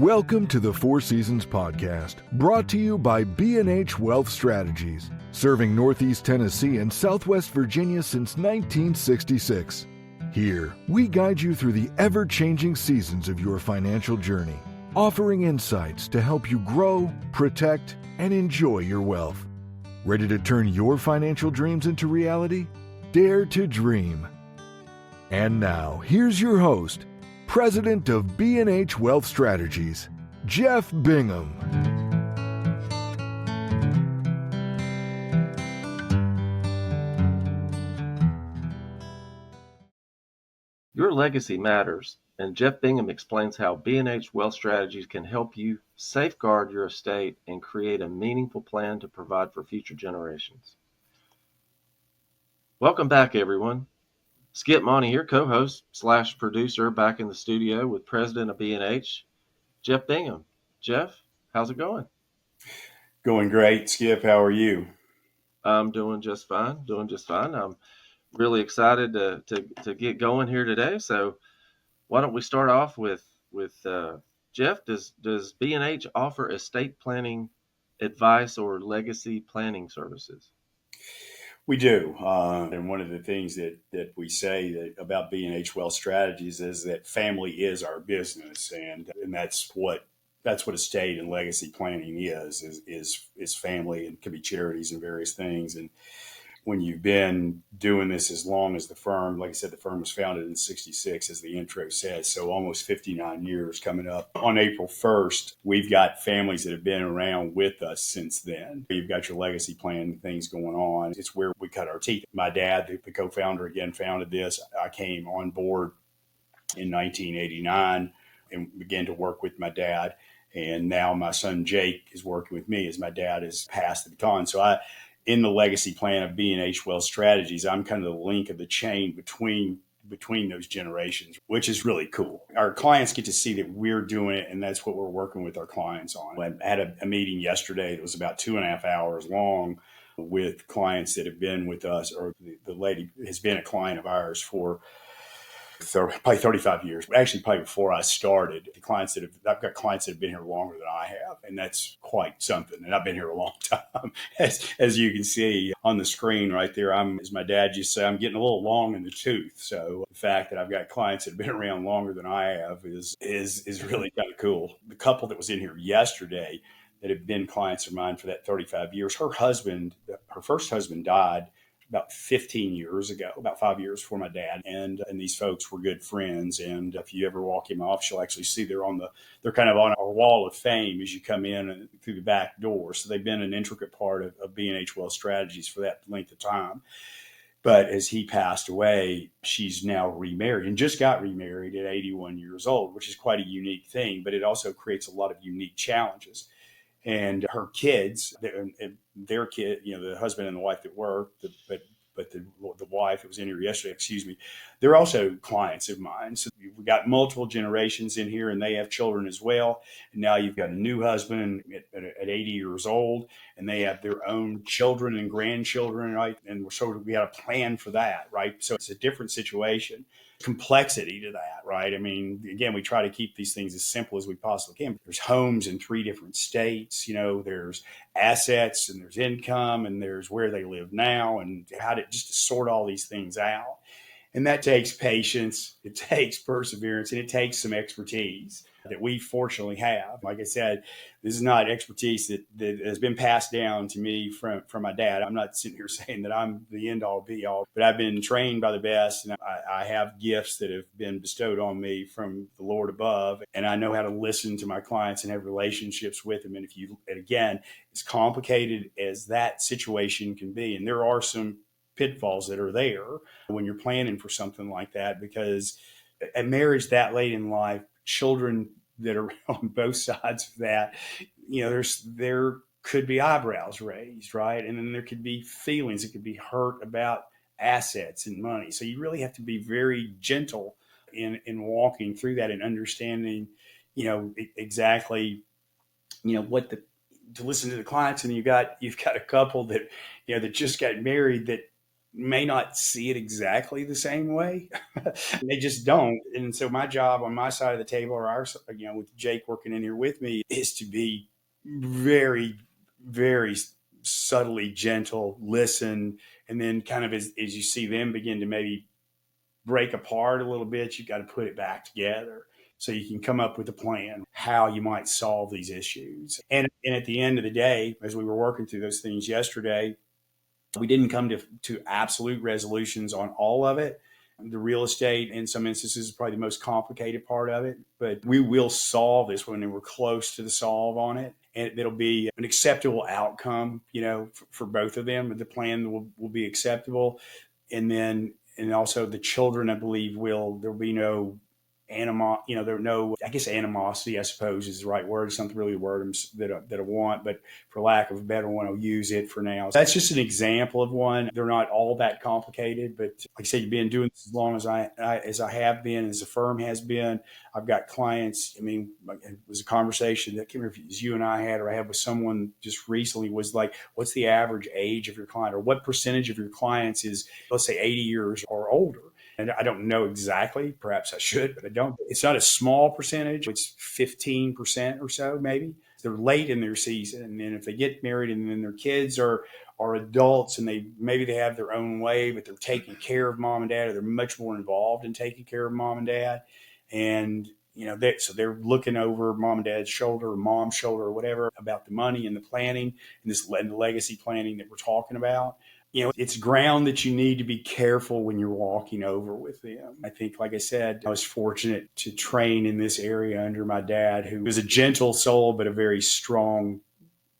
Welcome to the Four Seasons Podcast, brought to you by B&H Wealth Strategies, serving Northeast Tennessee and Southwest Virginia since 1966. Here, we guide you through the ever-changing seasons of your financial journey, offering insights to help you grow, protect, and enjoy your wealth. Ready to turn your financial dreams into reality? Dare to dream. And now, here's your host, President of B&H Wealth Strategies, Jeff Bingham. Your legacy matters, and Jeff Bingham explains how B&H Wealth Strategies can help you safeguard your estate and create a meaningful plan to provide for future generations. Welcome back, everyone. Skip Monty here, co-host / producer, back in the studio with President of B&H, Jeff Bingham. Jeff, how's it going? Going great, Skip. How are you? I'm doing just fine. I'm really excited to get going here today. So why don't we start off with Jeff? Does B&H offer estate planning advice or legacy planning services? We do. And one of the things that we say about B&H Wealth Strategies is that family is our business. And that's what estate and legacy planning is family, and can be charities and various things. And when you've been doing this as long as the firm, like I said, the firm was founded in 66, as the intro says, so almost 59 years coming up. On April 1st, we've got families that have been around with us since then. You've got your legacy plan things going on. It's where we cut our teeth. My dad, the co-founder, again, founded this. I came on board in 1989 and began to work with my dad. And now my son, Jake, is working with me as my dad has passed the baton. So in the legacy plan of B&H Wealth Strategies, I'm kind of the link of the chain between those generations, which is really cool. Our clients get to see that we're doing it, and that's what we're working with our clients on. I had a meeting yesterday that was about 2.5 hours long with clients that have been with us, or the lady has been a client of ours for probably 35 years, but actually probably before I started. I've got clients that have been here longer than I have, and that's quite something. And I've been here a long time, as you can see on the screen right there. As my dad used to say, I'm getting a little long in the tooth. So the fact that I've got clients that have been around longer than I have is really kind of cool. The couple that was in here yesterday that have been clients of mine for that 35 years, her first husband died about 15 years ago, about 5 years before my dad. And these folks were good friends. And if you ever walk in my office, you'll actually see they're kind of on our wall of fame as you come in through the back door. So they've been an intricate part of B&H Wealth Strategies for that length of time. But as he passed away, she's now remarried and just got remarried at 81 years old, which is quite a unique thing. But it also creates a lot of unique challenges. And her kids, their kid, the husband and the wife that work, but the wife that was in here yesterday, they're also clients of mine. So we've got multiple generations in here, and they have children as well. And now you've got a new husband at 80 years old, and they have their own children and grandchildren, right? And so we got a plan for that, right? So it's a different situation. Complexity to that, right? I mean, again, we try to keep these things as simple as we possibly can. There's homes in 3 different states, there's assets and there's income and there's where they live now and how to just sort all these things out. And that takes patience, it takes perseverance, and it takes some expertise that we fortunately have. Like I said, this is not expertise that has been passed down to me from my dad. I'm not sitting here saying that I'm the end all be all, but I've been trained by the best, and I have gifts that have been bestowed on me from the Lord above, and I know how to listen to my clients and have relationships with them. And again, as complicated as that situation can be, and there are some pitfalls that are there when you're planning for something like that, because a marriage that late in life, children that are on both sides of that, there could be eyebrows raised, right? And then there could be feelings. It could be hurt about assets and money. So you really have to be very gentle in walking through that and understanding, exactly, to listen to the clients. And you've got a couple that, that just got married that may not see it exactly the same way. They just don't. And so my job on my side of the table, or with Jake working in here with me, is to be very, very subtly gentle, listen, and then kind of as you see them begin to maybe break apart a little bit, you've got to put it back together so you can come up with a plan how you might solve these issues. And at the end of the day, as we were working through those things yesterday, we didn't come to absolute resolutions on all of it. The real estate, in some instances, is probably the most complicated part of it, but we will solve this when we're close to the solve on it. And it'll be an acceptable outcome, for both of them. The plan will be acceptable. And also the children, I believe, there'll be no I guess animosity, I suppose, is the right word. It's not really a word that I want, but for lack of a better one, I'll use it for now. So that's just an example of one. They're not all that complicated, but like I said, you've been doing this as long as I have been, as the firm has been. I've got clients. I mean, it was a conversation that I can't remember if it was you and I had, or I had with someone just recently, was like, what's the average age of your client, or what percentage of your clients is, let's say, 80 years or older? And I don't know exactly. Perhaps I should, but I don't. It's not a small percentage. It's 15% or so, maybe. They're late in their season. And then if they get married and then their kids are adults and maybe they have their own way, but they're taking care of mom and dad, or they're much more involved in taking care of mom and dad. And, so they're looking over mom and dad's shoulder, or mom's shoulder, or whatever, about the money and the planning and the legacy planning that we're talking about. It's ground that you need to be careful when you're walking over with them. I think, like I said, I was fortunate to train in this area under my dad, who was a gentle soul, but a very strong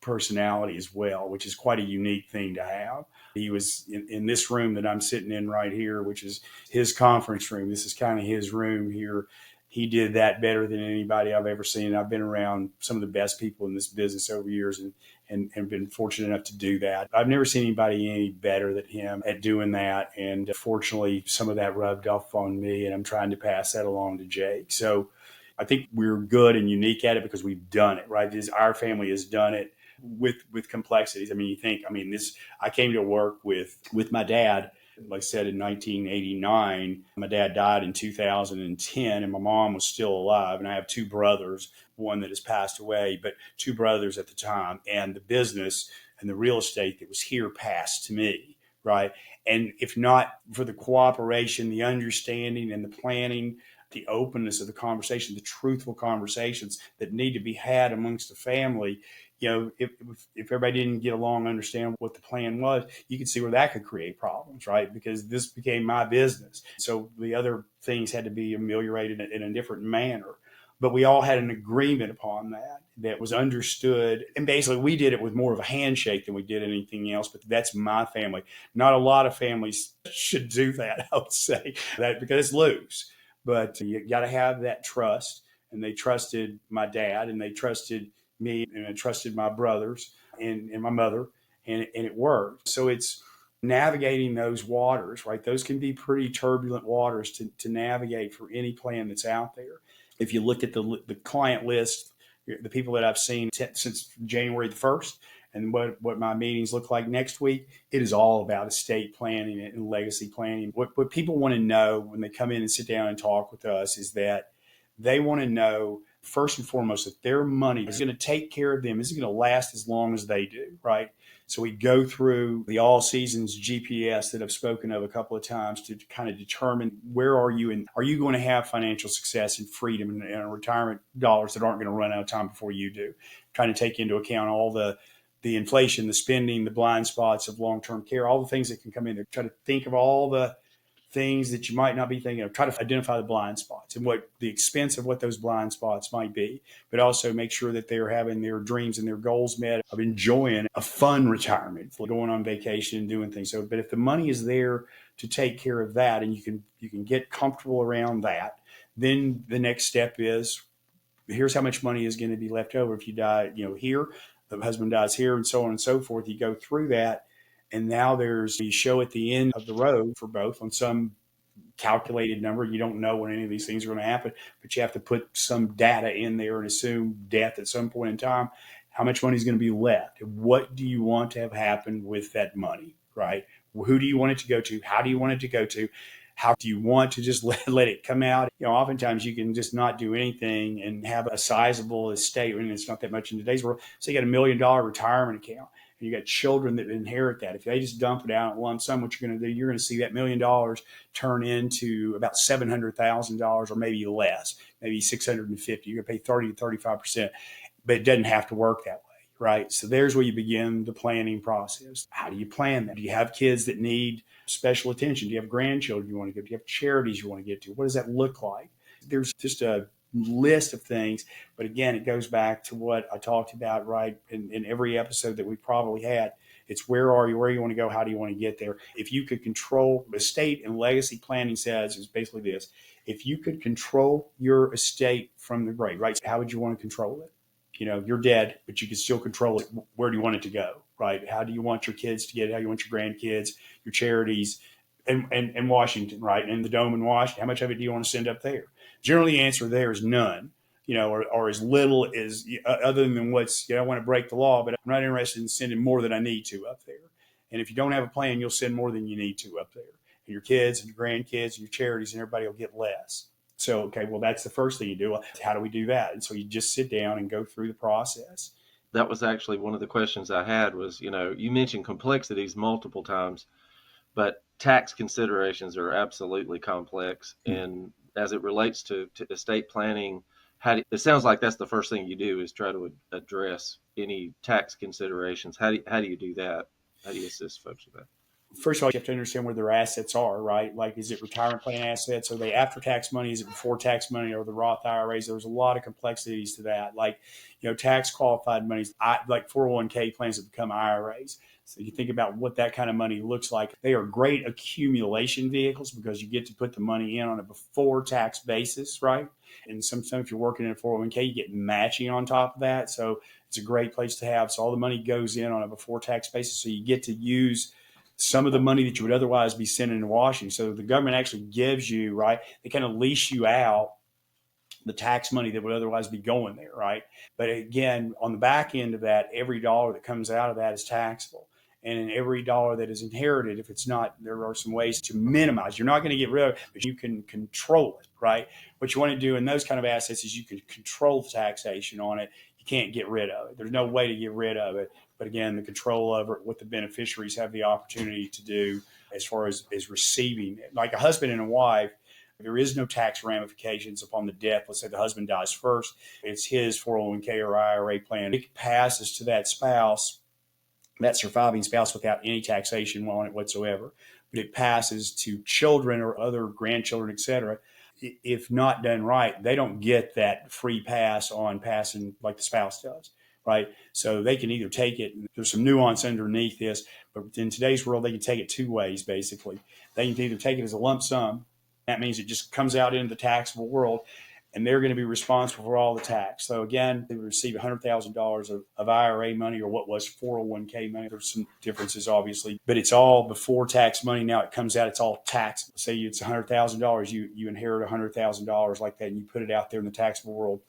personality as well, which is quite a unique thing to have. He was in this room that I'm sitting in right here, which is his conference room. This is kind of his room here. He did that better than anybody I've ever seen. I've been around some of the best people in this business over years and been fortunate enough to do that. I've never seen anybody any better than him at doing that. And fortunately, some of that rubbed off on me, and I'm trying to pass that along to Jake. So I think we're good and unique at it because we've done it, right? Our family has done it with complexities. I mean, I came to work with my dad, like I said, in 1989. My dad died in 2010, and my mom was still alive. And I have two brothers, one that has passed away, but two brothers at the time. And the business and the real estate that was here passed to me, right? And if not for the cooperation, the understanding, and the planning, the openness of the conversation, the truthful conversations that need to be had amongst the family, if everybody didn't get along, understand what the plan was, you could see where that could create problems, right? Because this became my business. So the other things had to be ameliorated in a different manner. But we all had an agreement upon that was understood. And basically, we did it with more of a handshake than we did anything else. But that's my family. Not a lot of families should do that, I would say, that because it's loose. But you got to have that trust. And they trusted my dad, and they trusted me, and I trusted my brothers and my mother, and it worked. So it's navigating those waters, right? Those can be pretty turbulent waters to navigate for any plan that's out there. If you look at the client list, the people that I've seen since January the 1st, and what my meetings look like next week, it is all about estate planning and legacy planning. What people want to know when they come in and sit down and talk with us is that they want to know, first and foremost, that their money is going to take care of them. Is it going to last as long as they do, right? So we go through the all seasons GPS that I've spoken of a couple of times to kind of determine where are you, and are you going to have financial success and freedom and retirement dollars that aren't going to run out of time before you do. Trying to take into account all the inflation, the spending, the blind spots of long-term care, all the things that can come in there. Try to think of all the things that you might not be thinking of. Try to identify the blind spots and what the expense of what those blind spots might be, but also make sure that they're having their dreams and their goals met of enjoying a fun retirement, going on vacation and doing things. So, but if the money is there to take care of that, and you can get comfortable around that, then the next step is, here's how much money is going to be left over if you die, here, the husband dies here, and so on and so forth. You go through that. And now you show at the end of the road for both on some calculated number. You don't know when any of these things are going to happen, but you have to put some data in there and assume death at some point in time. How much money is going to be left? What do you want to have happen with that money, right? Who do you want it to go to? How do you want it to go to? How do you want to just let it come out? Oftentimes you can just not do anything and have a sizable estate, and it's not that much in today's world. So you got $1 million retirement account, and you got children that inherit that. If they just dump it out at lump sum, what you're going to do, you're going to see that $1 million turn into about $700,000 or maybe less, maybe 650. You're going to pay 30 to 35%, but it doesn't have to work that way. Right. So there's where you begin the planning process. How do you plan that? Do you have kids that need special attention? Do you have grandchildren you want to get to? Do you have charities you want to get to? What does that look like? There's just a list of things. But again, it goes back to what I talked about, right, in every episode that we probably had. It's where are you, where you want to go, how do you want to get there? If you could control estate and legacy planning says is basically this. If you could control your estate from the grave, right, how would you want to control it? You're dead, but you can still control it. Where do you want it to go, right? How do you want your kids to get it? How do you want your grandkids, your charities, and Washington, right? And the Dome in Washington, how much of it do you want to send up there? Generally, the answer there is none, or as little as, other than what's, I want to break the law, but I'm not interested in sending more than I need to up there. And if you don't have a plan, you'll send more than you need to up there. And your kids and your grandkids and your charities and everybody will get less. So, okay, well, that's the first thing you do. How do we do that? And so you just sit down and go through the process. That was actually one of the questions I had was, you mentioned complexities multiple times, but tax considerations are absolutely complex. And as it relates to estate planning, it sounds like that's the first thing you do is try to address any tax considerations. How do you do that? How do you assist folks with that? First of all, you have to understand where their assets are, right? Like, is it retirement plan assets? Are they after tax money? Is it before tax money? Or the Roth IRAs? There's a lot of complexities to that. Like, tax qualified monies, like 401k plans that become IRAs. So you think about what that kind of money looks like. They are great accumulation vehicles because you get to put the money in on a before tax basis, right? And sometimes if you're working in a 401k, you get matching on top of that. So it's a great place to have. So all the money goes in on a before tax basis. So you get to use some of the money that you would otherwise be sending to Washington. So the government actually gives you, right, they kind of lease you out the tax money that would otherwise be going there, right? But again, on the back end of that, every dollar that comes out of that is taxable. And in every dollar that is inherited, if it's not, there are some ways to minimize. You're not going to get rid of it, but you can control it, right? What you want to do in those kind of assets is you can control the taxation on it. You can't get rid of it. There's no way to get rid of it. But again, the control over it, what the beneficiaries have the opportunity to do as far as receiving it. Like a husband and a wife, there is no tax ramifications upon the death. Let's say the husband dies first. It's his 401k or IRA plan. It passes to that spouse, that surviving spouse, without any taxation on it whatsoever. But it passes to children or other grandchildren, et cetera. If not done right, they don't get that free pass on passing like the spouse does. Right. So they can either take it. There's some nuance underneath this, but in today's world, they can take it two ways, basically. They can either take it as a lump sum. That means it just comes out into the taxable world, and they're going to be responsible for all the tax. So again, they receive $100,000 of IRA money or what was 401k money. There's some differences, obviously, but it's all before tax money. Now it comes out, it's all taxed. Say it's $100,000, you inherit $100,000 like that, and you put it out there in the taxable world.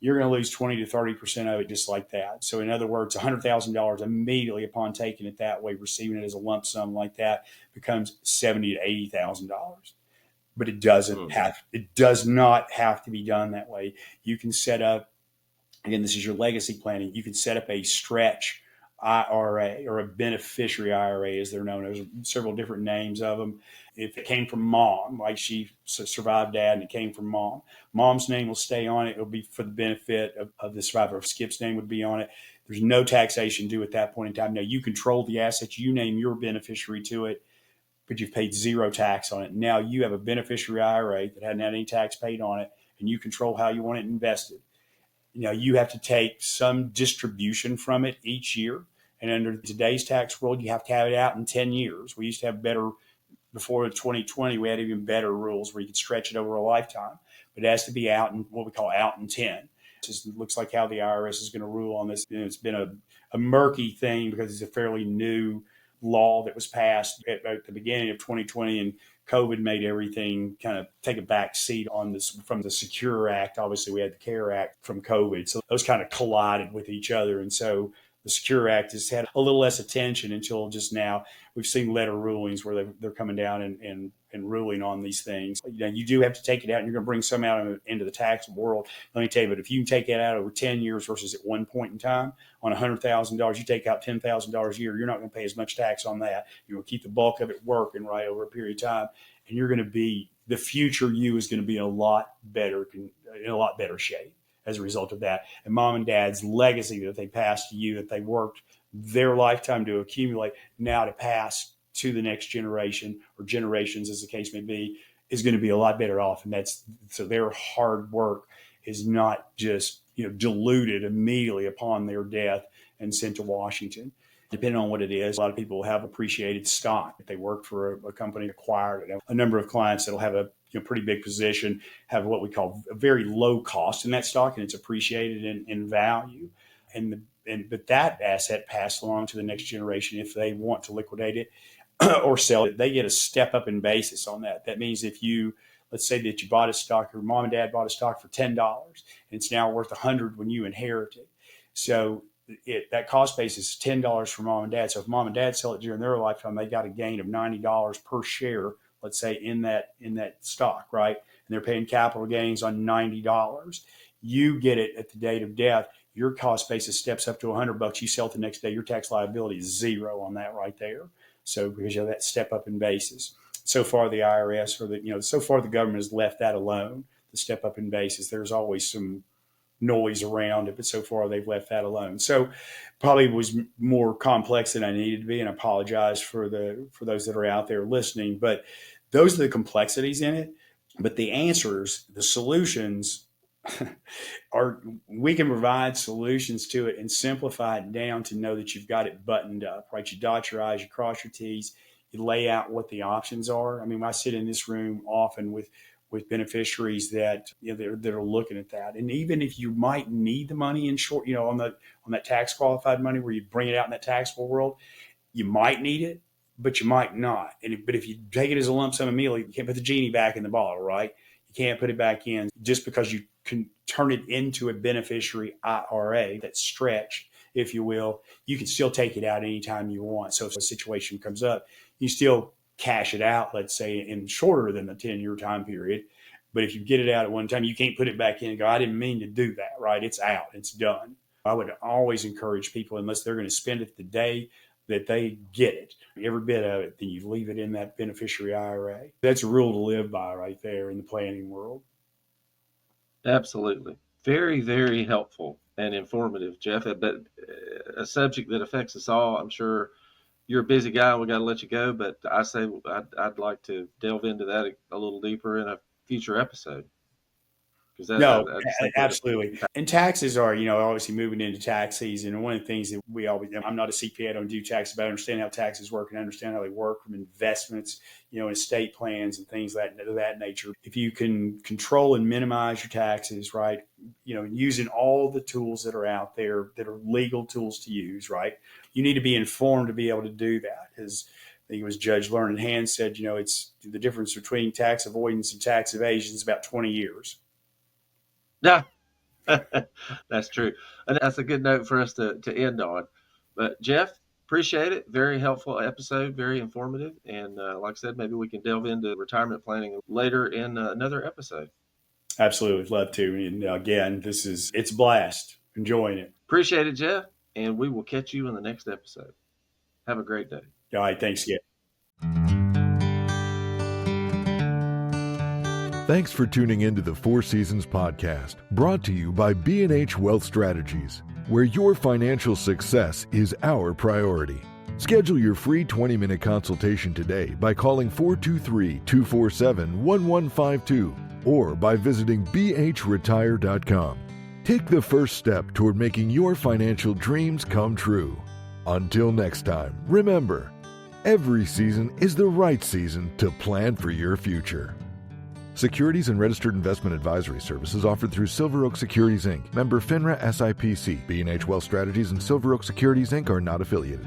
You're going to lose 20 to 30% of it just like that. So in other words, $100,000 immediately upon taking it that way, receiving it as a lump sum like that, becomes $70,000 to $80,000. But it does not have to be done that way. You can set up, again, this is your legacy planning. You can set up a stretch IRA or a beneficiary IRA, as they're known. There's several different names of them. If it came from mom, like she survived dad and it came from mom, mom's name will stay on it. It'll be for the benefit of the survivor. Skip's name would be on it. There's no taxation due at that point in time. Now, you control the assets. You name your beneficiary to it, but you've paid zero tax on it. Now you have a beneficiary IRA that hadn't had any tax paid on it, and you control how you want it invested. You have to take some distribution from it each year. And under today's tax world, you have to have it out in 10 years. We used to have better, before 2020, we had even better rules where you could stretch it over a lifetime. But it has to be out in what we call out in 10. It just looks like how the IRS is going to rule on this. It's been a murky thing because it's a fairly new law that was passed at the beginning of 2020, and COVID made everything kind of take a back seat on this from the Secure Act. Obviously, we had the CARE Act from COVID. So those kind of collided with each other. And so The Secure Act has had a little less attention until just now. We've seen letter rulings where they're coming down and ruling on these things. You do have to take it out, and you're going to bring some out into the tax world. Let me tell you, but if you can take it out over 10 years versus at one point in time, on $100,000, you take out $10,000 a year, you're not going to pay as much tax on that. You're going to keep the bulk of it working right over a period of time, and you're going to be, the future you is going to be in a lot better shape as a result of that. And mom and dad's legacy that they passed to you, that they worked their lifetime to accumulate, now to pass to the next generation, or generations as the case may be, is going to be a lot better off. And so their hard work is not just diluted immediately upon their death and sent to Washington. Depending on what it is, a lot of people have appreciated stock. If they work for a company, acquired it. A number of clients that'll have a pretty big position have what we call a very low cost in that stock, and it's appreciated in value. But that asset passed along to the next generation if they want to liquidate it or sell it. They get a step up in basis on that. That means if let's say that you bought a stock, or mom and dad bought a stock for $10, and it's now worth $100 when you inherit it. So that cost basis is $10 for mom and dad. So if mom and dad sell it during their lifetime, they got a gain of $90 per share, let's say, in that stock, right? And they're paying capital gains on $90. You get it at the date of death. Your cost basis steps up to $100. You sell it the next day. Your tax liability is zero on that right there. So because you have that step up in basis. So far the IRS so far the government has left that alone, the step up in basis. There's always some noise around it, but so far they've left that alone. So probably was more complex than I needed to be, and I apologize for those that are out there listening, but those are the complexities in it. But the answers, the solutions we can provide solutions to it and simplify it down to know that you've got it buttoned up, right? You dot your I's, you cross your T's, you lay out what the options are. I mean, I sit in this room often with beneficiaries that that are looking at that. And even if you might need the money in short, on that tax qualified money where you bring it out in that taxable world, you might need it, but you might not. But if you take it as a lump sum immediately, you can't put the genie back in the bottle, right? You can't put it back in just because you can turn it into a beneficiary IRA that's stretched, if you will. You can still take it out anytime you want. So if a situation comes up, you still cash it out, let's say, in shorter than the 10-year time period. But if you get it out at one time, you can't put it back in and go, I didn't mean to do that, right? It's out. It's done. I would always encourage people, unless they're going to spend it the day that they get it, every bit of it, then you leave it in that beneficiary IRA. That's a rule to live by right there in the planning world. Absolutely. Very, very helpful and informative, Jeff. But a subject that affects us all. I'm sure you're a busy guy. We got to let you go, but I say I'd like to delve into that a little deeper in a future episode. Absolutely. And taxes are, obviously moving into tax season. And one of the things that I'm not a CPA, I don't do taxes, but I understand how taxes work and understand how they work from investments, estate plans and things of that nature. If you can control and minimize your taxes, right, using all the tools that are out there that are legal tools to use, right, you need to be informed to be able to do that. As I think it was Judge Learned Hand said, it's the difference between tax avoidance and tax evasion is about 20 years. Yeah, that's true. And that's a good note for us to end on. But Jeff, appreciate it. Very helpful episode, very informative. And like I said, maybe we can delve into retirement planning later in another episode. Absolutely. Love to. And again, it's a blast. Enjoying it. Appreciate it, Jeff. And we will catch you in the next episode. Have a great day. All right. Thanks again. Thanks for tuning into the Four Seasons podcast, brought to you by B&H Wealth Strategies, where your financial success is our priority. Schedule your free 20-minute consultation today by calling 423-247-1152 or by visiting bhretire.com. Take the first step toward making your financial dreams come true. Until next time, remember, every season is the right season to plan for your future. Securities and registered investment advisory services offered through Silver Oak Securities, Inc., member FINRA SIPC. B&H Wealth Strategies and Silver Oak Securities, Inc. are not affiliated.